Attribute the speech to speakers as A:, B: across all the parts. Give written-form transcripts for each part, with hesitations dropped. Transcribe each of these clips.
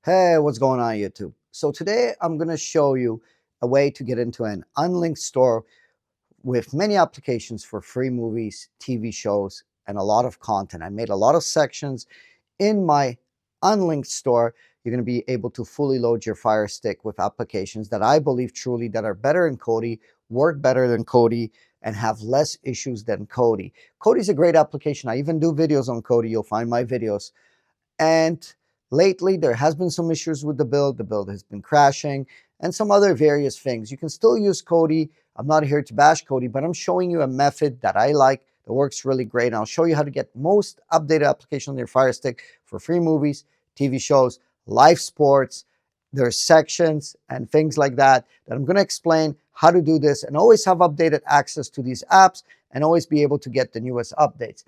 A: Hey, what's going on YouTube? So today I'm going to show you a way to get into an unlinked store with many applications for free movies, TV shows, and a lot of content. I made a lot of sections in my unlinked store. You're going to be able to fully load your Fire Stick with applications that I believe truly that are better than Kodi, work better than Kodi, and have less issues than Kodi. Kodi is a great application. I even do videos on Kodi. You'll find my videos. And lately, there has been some issues with the build. The build has been crashing and some other various things. You can still use Kodi. I'm not here to bash Kodi, but I'm showing you a method that I like that works really great. And I'll show you how to get most updated application on your Fire Stick for free movies, TV shows, live sports. There's sections and things like that I'm going to explain how to do this and always have updated access to these apps and always be able to get the newest updates.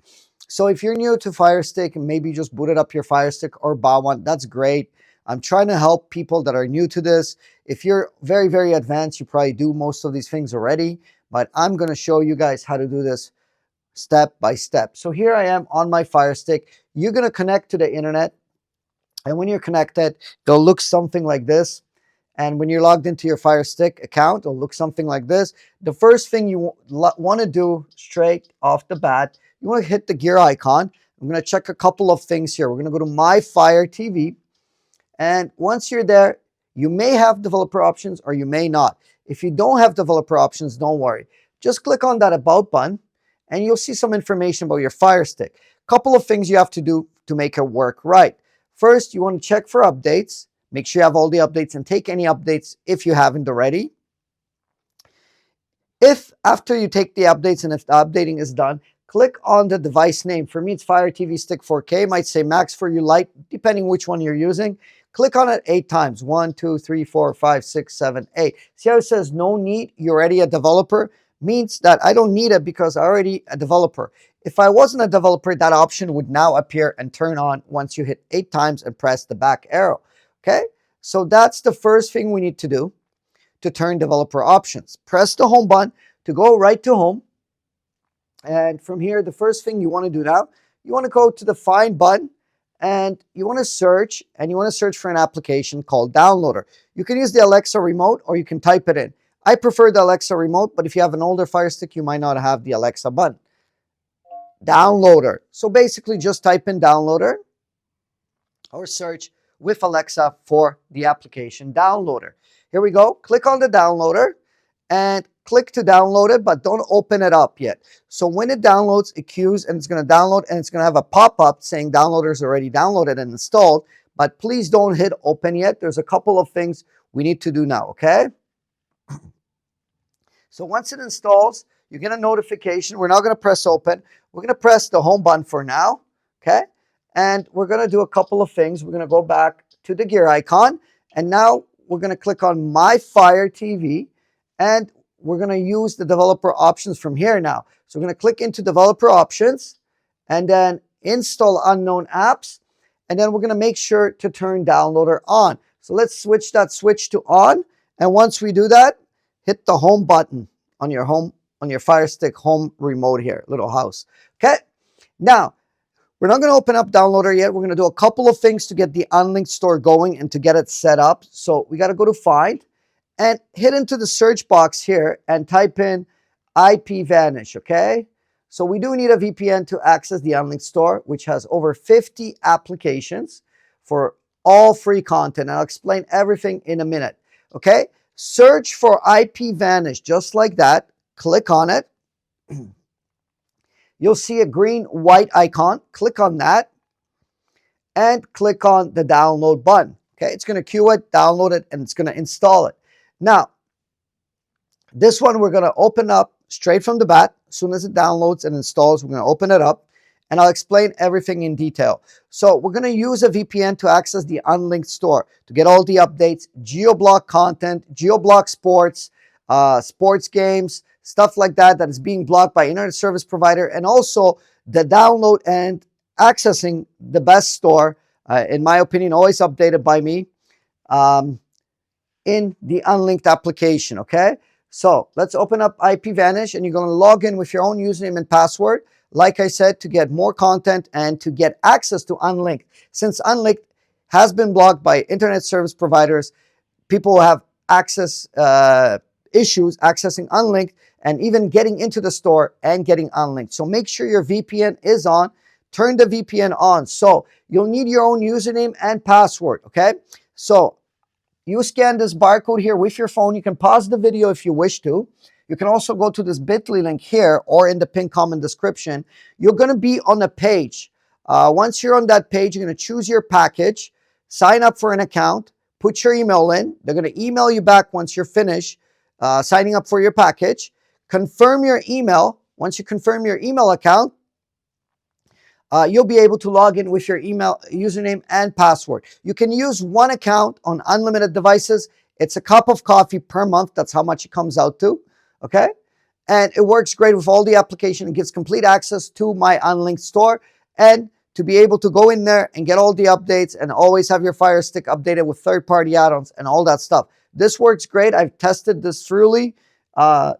A: So if you're new to Fire Stick and maybe you just booted up your Fire Stick or bought one, that's great. I'm trying to help people that are new to this. If you're very, very advanced, you probably do most of these things already, but I'm going to show you guys how to do this step by step. So here I am on my Fire Stick. You're going to connect to the internet. And when you're connected, it'll look something like this. And when you're logged into your Fire Stick account, it'll look something like this. The first thing you want to do straight off the bat, you want to hit the gear icon. I'm going to check a couple of things here. We're going to go to My Fire TV. And once you're there, you may have developer options or you may not. If you don't have developer options, don't worry. Just click on that About button and you'll see some information about your Fire Stick. Couple of things you have to do to make it work right. First, you want to check for updates. Make sure you have all the updates and take any updates if you haven't already. If after you take the updates and if the updating is done, click on the device name. For me, it's Fire TV Stick 4K. It might say Max for you Lite, depending which one you're using. Click on it 8 times. 1, 2, 3, 4, 5, 6, 7, 8. See how it says no need? You're already a developer? Means that I don't need it because I'm already a developer. If I wasn't a developer, that option would now appear and turn on once you hit 8 times and press the back arrow. Okay, so that's the first thing we need to do to turn developer options. Press the home button to go right to home. And from here, the first thing you want to do now, you want to go to the Find button and you want to search for an application called Downloader. You can use the Alexa remote or you can type it in. I prefer the Alexa remote, but if you have an older Fire Stick, you might not have the Alexa button. Downloader. So basically just type in Downloader or search with Alexa for the application Downloader. Here we go. Click on the Downloader and click to download it, but don't open it up yet. So when it downloads, it queues and it's going to download and it's going to have a pop-up saying Downloader is already downloaded and installed, but please don't hit open yet. There's a couple of things we need to do now, okay? So once it installs, you get a notification. We're not going to press open. We're going to press the home button for now, okay? And we're going to do a couple of things. We're going to go back to the gear icon. And now we're going to click on My Fire TV. And we're going to use the developer options from here now. So we're going to click into developer options. And then install unknown apps. And then we're going to make sure to turn Downloader on. So let's switch that switch to on. And once we do that, hit the home button on your Fire Stick home remote here, little house. Okay. Now, we're not going to open up Downloader yet. We're going to do a couple of things to get the unlinked store going and to get it set up. So we got to go to Find and hit into the search box here and type in IPVanish, okay? So we do need a VPN to access the unlinked store, which has over 50 applications for all free content. I'll explain everything in a minute, okay? Search for IPVanish just like that. Click on it. You'll see a green white icon. Click on that and click on the download button. Okay, it's going to queue it, download it, and it's going to install it. Now, this one we're going to open up straight from the bat. As soon as it downloads and installs, we're going to open it up and I'll explain everything in detail. So we're going to use a VPN to access the unlinked store to get all the updates, geo-block content, geo-block sports, sports games, stuff like that that is being blocked by internet service provider, and also the download and accessing the best store, in my opinion, always updated by me, in the unlinked application, okay? So let's open up IPVanish and you're going to log in with your own username and password, like I said, to get more content and to get access to unlinked. Since unlinked has been blocked by internet service providers. People have access issues accessing unlinked and even getting into the store and getting unlinked. So make sure your VPN is on. Turn the VPN on. So you'll need your own username and password, okay? So you scan this barcode here with your phone. You can pause the video if you wish to. You can also go to this bit.ly link here or in the pinned comment description. You're going to be on a page. Once you're on that page, you're going to choose your package, sign up for an account, put your email in. They're going to email you back once you're finished signing up for your package. Confirm your email. Once you confirm your email account, you'll be able to log in with your email username and password. You can use one account on unlimited devices. It's a cup of coffee per month. That's how much it comes out to. Okay. And it works great with all the application. It gives complete access to my unlinked store and to be able to go in there and get all the updates and always have your Firestick updated with third-party add-ons and all that stuff. This works great. I've tested this thoroughly.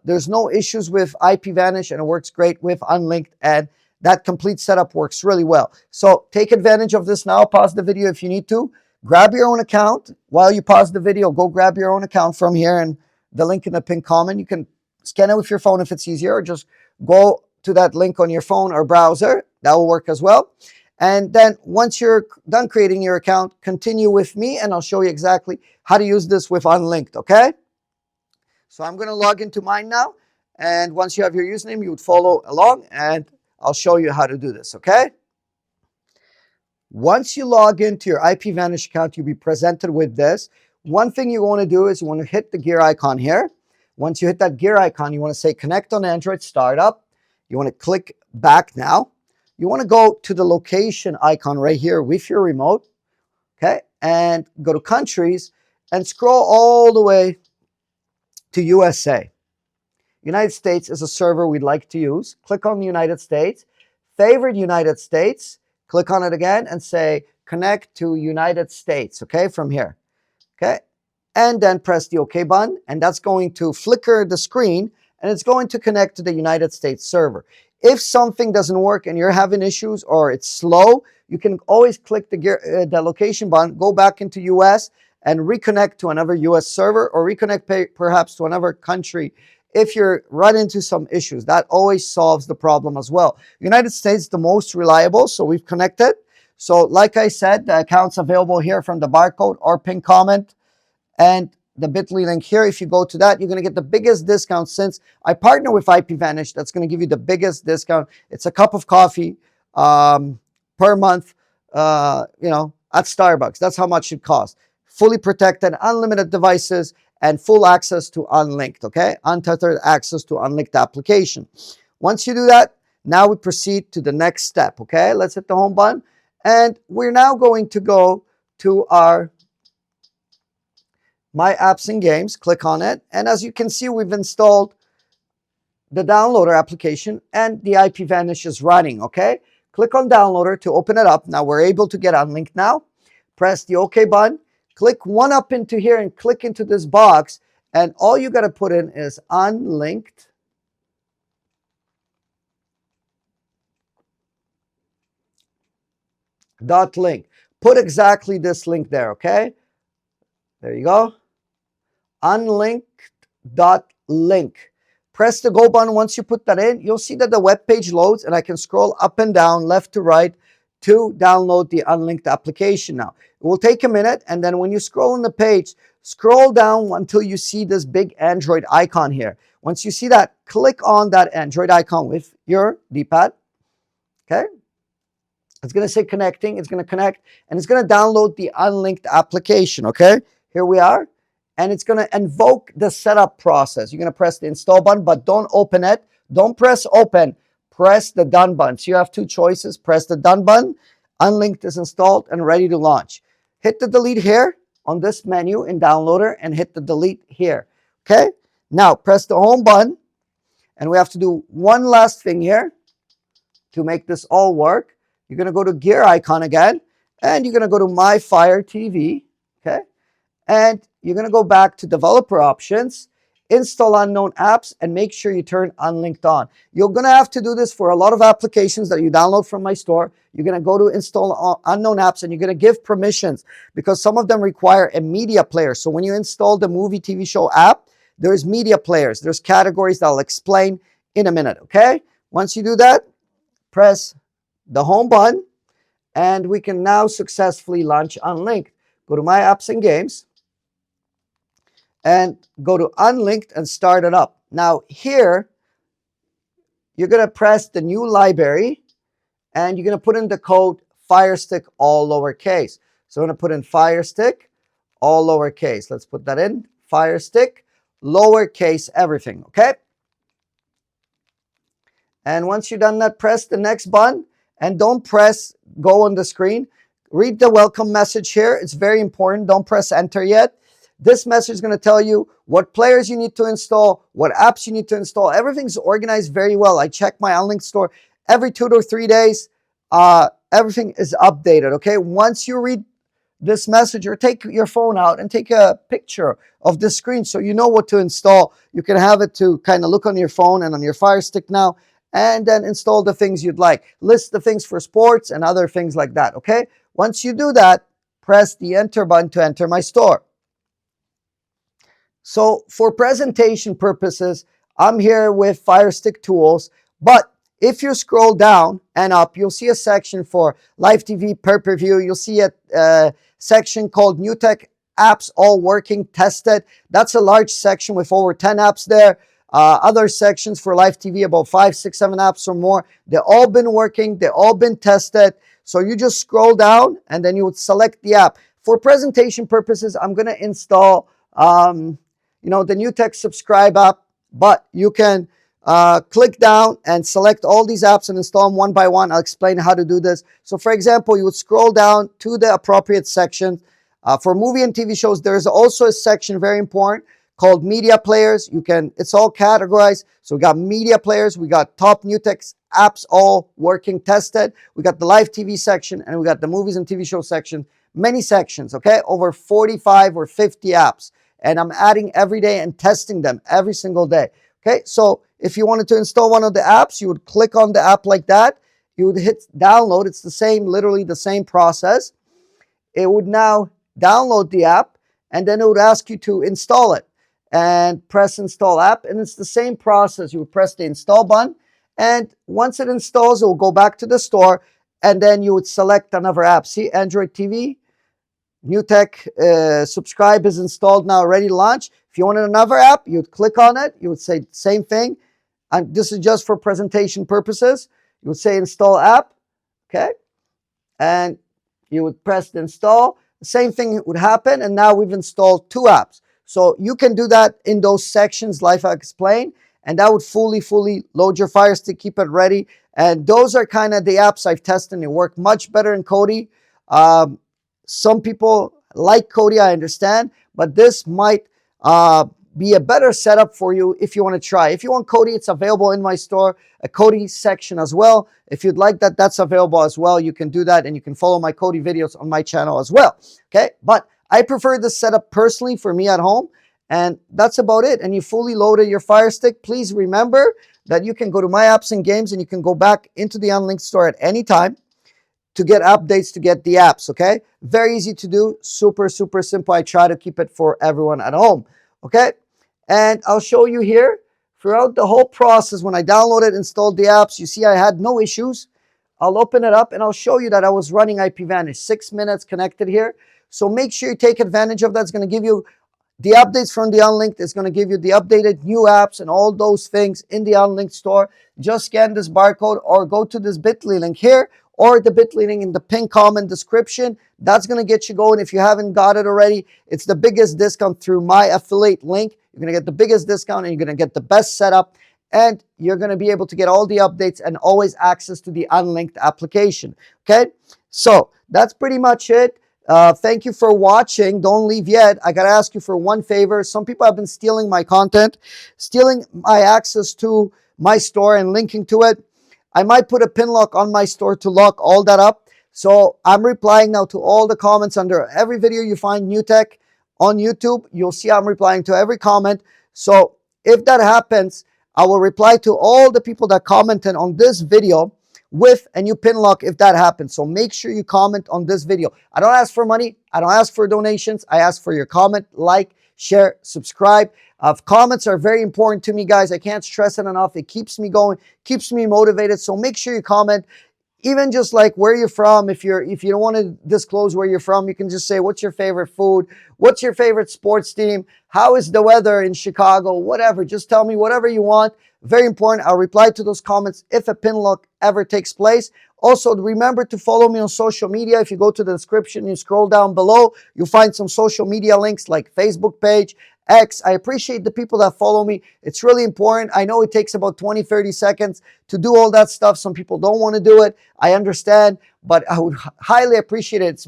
A: There's no issues with IPVanish and it works great with unlinked, and that complete setup works really well. So take advantage of this now. Pause the video if you need to. Grab your own account. While you pause the video, go grab your own account from here and the link in the pinned comment. You can scan it with your phone if it's easier, or just go to that link on your phone or browser. That will work as well. And then once you're done creating your account, continue with me and I'll show you exactly how to use this with unlinked, okay? So I'm going to log into mine now. And once you have your username, you would follow along and I'll show you how to do this, okay? Once you log into your IPVanish account, you'll be presented with this. One thing you want to do is you want to hit the gear icon here. Once you hit that gear icon, you want to say connect on Android startup. You want to click back now. You want to go to the location icon right here with your remote, okay? And go to countries and scroll all the way to USA. United States is a server we'd like to use. Click on the United States, favorite United States, click on it again and say connect to United States, okay, from here, okay? And then press the OK button, and that's going to flicker the screen and it's going to connect to the United States server. If something doesn't work and you're having issues or it's slow, you can always click the location button, go back into US and reconnect to another US server or reconnect perhaps to another country if you're run into some issues. That always solves the problem as well. United States the most reliable, so we've connected. So like I said, the account's available here from the barcode or pinned comment and the bit.ly link here. If you go to that, you're going to get the biggest discount since I partner with IPVanish. That's going to give you the biggest discount. It's a cup of coffee per month, you know, at Starbucks. That's how much it costs. Fully protected, unlimited devices, and full access to unlinked, okay? Untethered access to unlinked application. Once you do that, now we proceed to the next step, okay? Let's hit the home button. And we're now going to go to our My Apps and Games, click on it. And as you can see, we've installed the downloader application and the IPVanish is running, okay? Click on downloader to open it up. Now we're able to get unlinked now. Press the OK button. Click one up into here and click into this box. And all you got to put in is unlinked. .link. Put exactly this link there, okay? There you go. Unlinked.link. Press the go button. Once you put that in, you'll see that the web page loads and I can scroll up and down, left to right to download the unlinked application now. It will take a minute, and then when you scroll on the page, scroll down until you see this big Android icon here. Once you see that, click on that Android icon with your D-pad, okay? It's going to say connecting. It's going to connect, and it's going to download the unlinked application, okay? Here we are, and it's going to invoke the setup process. You're going to press the install button, but don't open it. Don't press open. Press the done button. So you have two choices. Press the done button. Unlinked is installed and ready to launch. Hit the delete here on this menu in downloader and hit the delete here, okay? Now press the home button, and we have to do one last thing here to make this all work. You're going to go to gear icon again, and you're going to go to My Fire TV, okay? And you're going to go back to developer options. install unknown apps, and make sure you turn unlinked on. You're going to have to do this for a lot of applications that you download from my store. You're going to go to install unknown apps, and you're going to give permissions because some of them require a media player. So when you install the movie, TV show app, there's media players. There's categories that I'll explain in a minute, okay? Once you do that, press the home button, and we can now successfully launch Unlinked. Go to My Apps and Games, and go to Unlinked and start it up. Now here, you're going to press the new library, and you're going to put in the code Firestick, all lowercase. So I'm going to put in Firestick, all lowercase. Let's put that in. Firestick, lowercase everything, okay? And once you've done that, press the next button, and don't press go on the screen. Read the welcome message here. It's very important. Don't press enter yet. This message is going to tell you what players you need to install, what apps you need to install. Everything's organized very well. I check my Unlinked store every 2 to 3 days. Everything is updated, okay? Once you read this message, or take your phone out and take a picture of the screen so you know what to install. You can have it to kind of look on your phone and on your Fire Stick now, and then install the things you'd like. List the things for sports and other things like that, okay? Once you do that, press the enter button to enter my store. So for presentation purposes, I'm here with Fire Stick tools, but if you scroll down and up, you'll see a section for live TV, pay-per-view. You'll see a section called newtech apps, all working, tested. That's a large section with over 10 apps there. Other sections for live TV, about 5, 6, 7 apps or more. They've all been working. They've all been tested. So you just scroll down, and then you would select the app. For presentation purposes, I'm going to install, the newtech subscribe app, but you can click down and select all these apps and install them one by one. I'll explain how to do this. So for example, you would scroll down to the appropriate section. For movie and TV shows, there is also a section, very important, called media players. It's all categorized. So we got media players, we got top newtech apps, all working, tested. We got the live TV section, and we got the movies and TV show section. Many sections, okay? Over 45 or 50 apps. And I'm adding every day and testing them every single day. Okay, so if you wanted to install one of the apps, you would click on the app like that. You would hit download. It's the same, literally the same process. It would now download the app, and then it would ask you to install it. And press install app, and it's the same process. You would press the install button, and once it installs, it will go back to the store, and then you would select another app. See, Android TV, newtech subscribe is installed now, ready to launch. If you wanted another app, you'd click on it. You would say same thing. And this is just for presentation purposes. You would say install app, okay? And you would press the install. The same thing would happen, and now we've installed 2 apps. So you can do that in those sections like I explained, and that would fully load your Fire Stick, keep it ready. And those are kind of the apps I've tested, and they work much better in Kodi. Some people like Kodi, I understand, but this might be a better setup for you if you want to try. If you want Kodi, it's available in my store, a Kodi section as well. If you'd like that, that's available as well. You can do that, and you can follow my Kodi videos on my channel as well. Okay, but I prefer this setup personally for me at home, and that's about it. And you fully loaded your Fire Stick. Please remember that you can go to My Apps and Games, and you can go back into the Unlinked store at any time to get updates, to get the apps, okay? Very easy to do, super simple. I try to keep it for everyone at home, okay? And I'll show you here, throughout the whole process, when I downloaded, installed the apps, you see I had no issues. I'll open it up, and I'll show you that I was running IPVanish, 6 minutes connected here. So make sure you take advantage of that. It's going to give you the updates from the Unlinked. It's going to give you the updated new apps and all those things in the Unlinked store. Just scan this barcode or go to this bit.ly link here, or the bit.ly link in the pinned comment description. That's going to get you going. If you haven't got it already, it's the biggest discount through my affiliate link. You're going to get the biggest discount, and you're going to get the best setup, and you're going to be able to get all the updates and always access to the Unlinked application. Okay, so that's pretty much it. Thank you for watching. Don't leave yet. I got to ask you for one favor. Some people have been stealing my content, stealing my access to my store and linking to it. I might put a pin lock on my store to lock all that up. So I'm replying now to all the comments under every video you find newtech on YouTube. You'll see I'm replying to every comment. So If that happens, I will reply to all the people that commented on this video with a new pin lock if that happens. So make sure you comment on this video. I don't ask for money. I don't ask for donations. I ask for your comment, like, share, subscribe. Comments are very important to me, guys. I can't stress it enough. It keeps me going, keeps me motivated. So make sure you comment. Even just like where you're from. If you don't want to disclose where you're from, you can just say, what's your favorite food? What's your favorite sports team? How is the weather in Chicago? Whatever. Just tell me whatever you want. Very important. I'll reply to those comments if a pin lock ever takes place. Also, remember to follow me on social media. If you go to the description, you scroll down below, you'll find some social media links like Facebook page, X. I appreciate the people that follow me. It's really important. I know it takes about 20, 30 seconds to do all that stuff. Some people don't want to do it. I understand, but I would highly appreciate it.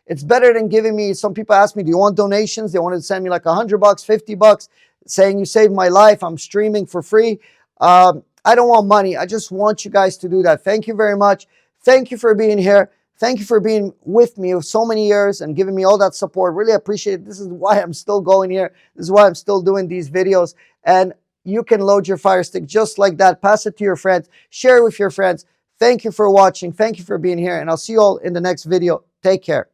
A: It's better than giving me, some people ask me, do you want donations? They wanted to send me like $100, $50, saying you saved my life. I'm streaming for free. I don't want money. I just want you guys to do that. Thank you very much. Thank you for being here. Thank you for being with me for so many years and giving me all that support. Really appreciate it. This is why I'm still going here. This is why I'm still doing these videos. And you can load your Fire Stick just like that. Pass it to your friends. Share it with your friends. Thank you for watching. Thank you for being here. And I'll see you all in the next video. Take care.